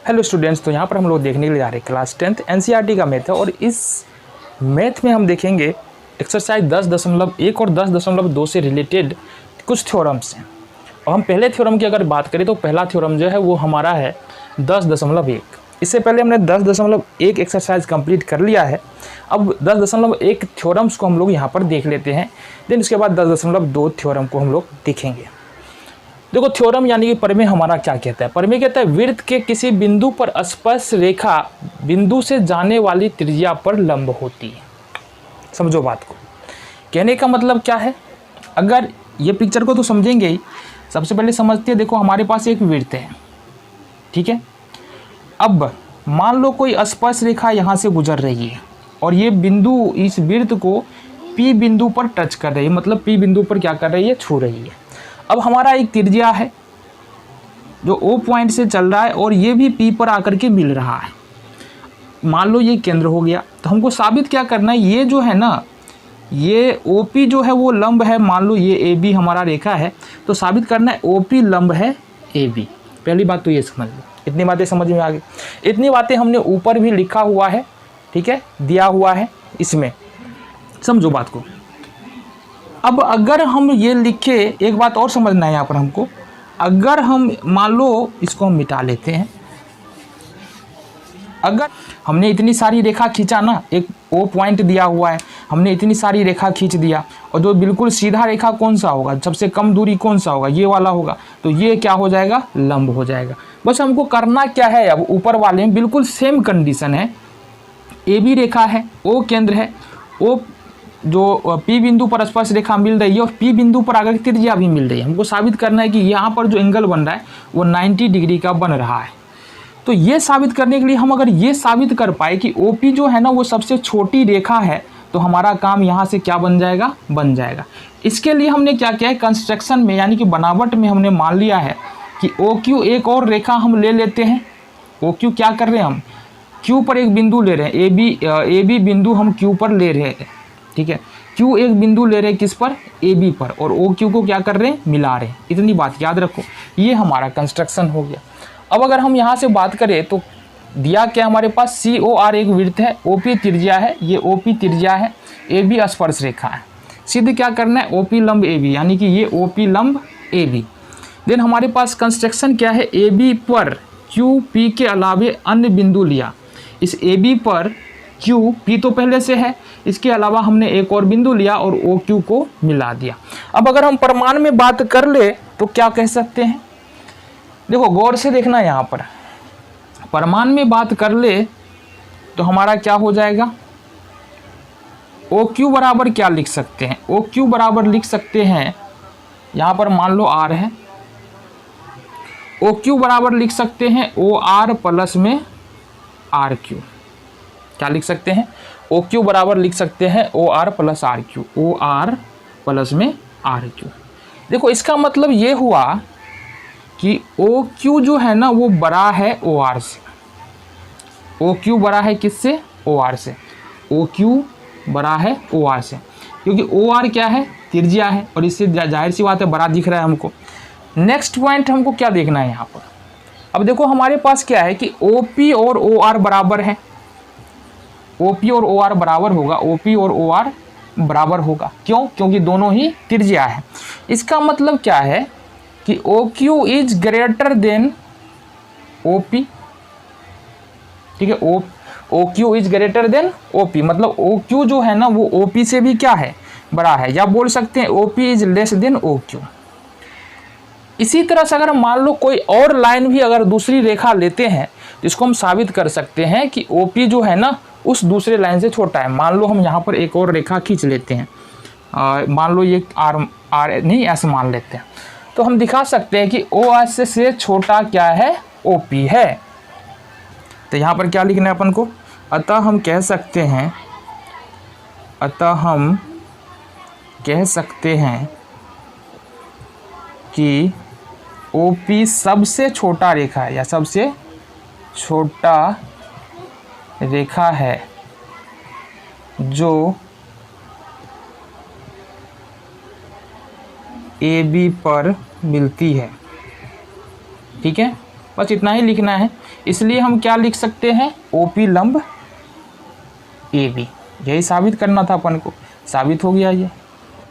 Hello students, तो यहाँ पर हम लोग देखने के लिए जा रहे हैं क्लास 10th एनसीईआरटी का मैथ है और इस मैथ में हम देखेंगे एक्सरसाइज 10.1 और 10.2 से रिलेटेड कुछ थ्योरम्स हैं। और हम पहले थ्योरम की अगर बात करें तो पहला थ्योरम जो है वो हमारा है 10.1। इससे पहले हमने 10.1 एक्सरसाइज कंप्लीट कर लिया है। अब 10.1 थ्योरम्स को हम लोग यहाँ पर देख लेते हैं, देन उसके बाद 10.2 थ्योरम को हम लोग देखेंगे। देखो, थ्योरम यानी कि प्रमेय हमारा क्या कहता है? प्रमेय कहता है वृत्त के किसी बिंदु पर स्पर्श रेखा बिंदु से जाने वाली त्रिज्या पर लंब होती है। समझो बात को, कहने का मतलब क्या है? अगर ये पिक्चर को तो समझेंगे ही, सबसे पहले समझते हैं। देखो, हमारे पास एक वृत्त है, ठीक है। अब मान लो कोई स्पर्श रेखा यहाँ से गुजर रही है और ये बिंदु इस वृत्त को P बिंदु पर टच कर रही है, मतलब P बिंदु पर क्या कर रही है? छू रही है। अब हमारा एक त्रिज्या है जो O पॉइंट से चल रहा है और ये भी P पर आकर के मिल रहा है। मान लो ये केंद्र हो गया, तो हमको साबित क्या करना है? ये जो है ना, ये OP जो है वो लंब है। मान लो ये AB हमारा रेखा है, तो साबित करना है OP लंब है AB। पहली बात तो ये समझ लो, इतनी बातें समझ में आ गई। इतनी बातें हमने ऊपर भी लिखा हुआ है, ठीक है, दिया हुआ है इसमें। समझो बात को। अब अगर हम ये लिखे, एक बात और समझना है यहाँ पर हमको। अगर हम मान लो इसको हम मिटा लेते हैं, अगर हमने इतनी सारी रेखा खींचा ना, एक O पॉइंट दिया हुआ है, हमने इतनी सारी रेखा खींच दिया और जो बिल्कुल सीधा रेखा कौन सा होगा? सबसे कम दूरी कौन सा होगा? ये वाला होगा। तो ये क्या हो जाएगा? लंब हो जाएगा। बस हमको करना क्या है? अब ऊपर वाले में बिल्कुल सेम कंडीशन है। AB रेखा है, O केंद्र है, O जो P बिंदु पर स्पर्श रेखा मिल रही है और P बिंदु पर आगे त्रिज्या भी मिल रही है। हमको साबित करना है कि यहाँ पर जो एंगल बन रहा है वो 90 डिग्री का बन रहा है। तो ये साबित करने के लिए हम अगर ये साबित कर पाए कि OP जो है ना वो सबसे छोटी रेखा है, तो हमारा काम यहाँ से क्या बन जाएगा? बन जाएगा। इसके लिए हमने क्या किया है? कंस्ट्रक्शन में यानी कि बनावट में हमने मान लिया है कि OQ एक और रेखा हम ले लेते हैं। OQ क्या कर रहे हैं? हम Q पर एक बिंदु ले रहे हैं। AB बिंदु हम Q पर ले रहे हैं, ठीक है। Q एक बिंदु ले रहे हैं किस पर? AB पर, और OQ को क्या कर रहे हैं? मिला रहे हैं। इतनी बात याद रखो, ये हमारा कंस्ट्रक्शन हो गया। अब अगर हम यहाँ से बात करें तो दिया क्या हमारे पास? COR एक वृत्त है, OP त्रिज्या है, ये OP त्रिज्या है, AB स्पर्श रेखा है। सीधे क्या करना है? OP लंब AB, यानी कि ये OP लंब AB। देन हमारे पास कंस्ट्रक्शन क्या है? AB पर QP के अलावे अन्य बिंदु लिया। इस AB पर QP तो पहले से है, इसके अलावा हमने एक और बिंदु लिया और OQ को मिला दिया। अब अगर हम परिमाण में बात कर ले तो क्या कह सकते हैं? देखो, गौर से देखना, यहाँ पर परिमाण में बात कर ले तो हमारा क्या हो जाएगा? OQ बराबर क्या लिख सकते हैं? OQ बराबर लिख सकते हैं, यहाँ पर मान लो R है, OQ बराबर लिख सकते हैं OR प्लस में RQ। क्या लिख सकते हैं? OQ बराबर लिख सकते हैं OR plus RQ, OR plus में RQ। देखो, इसका मतलब ये हुआ कि OQ जो है ना वो बड़ा है OR से। OQ बड़ा है किससे? OR से। OQ बड़ा है OR से, क्योंकि OR क्या है? त्रिज्या है, और इससे जाहिर सी बात है बड़ा दिख रहा है हमको। नेक्स्ट पॉइंट हमको क्या देखना है यहाँ पर? अब देखो, हमारे पास क्या है कि OP और OR बराबर है। OP और OR बराबर होगा, OP और OR बराबर होगा। क्यों? क्योंकि दोनों ही त्रिज्या है। इसका मतलब क्या है कि OQ is greater than OP, ठीक है। OQ is greater than OP, मतलब OQ जो है ना वो OP से भी क्या है? बड़ा है, या बोल सकते हैं OP is less than OQ। इसी तरह से अगर मान लो कोई और लाइन भी अगर दूसरी रेखा लेते हैं तो इसको हम साबित कर सकते हैं कि OP जो है ना उस दूसरे लाइन से छोटा है। मान लो हम यहाँ पर एक और रेखा खींच लेते हैं, मान लो ये R नहीं S मान लेते हैं, तो हम दिखा सकते हैं कि OS से छोटा क्या है? OP है। तो यहाँ पर क्या लिखना है अपन को? अतः हम कह सकते हैं कि OP सबसे छोटा रेखा है, या सबसे छोटा रेखा है जो AB पर मिलती है, ठीक है। बस इतना ही लिखना है। इसलिए हम क्या लिख सकते हैं, OP लंब AB, यही साबित करना था अपन को, साबित हो गया ये।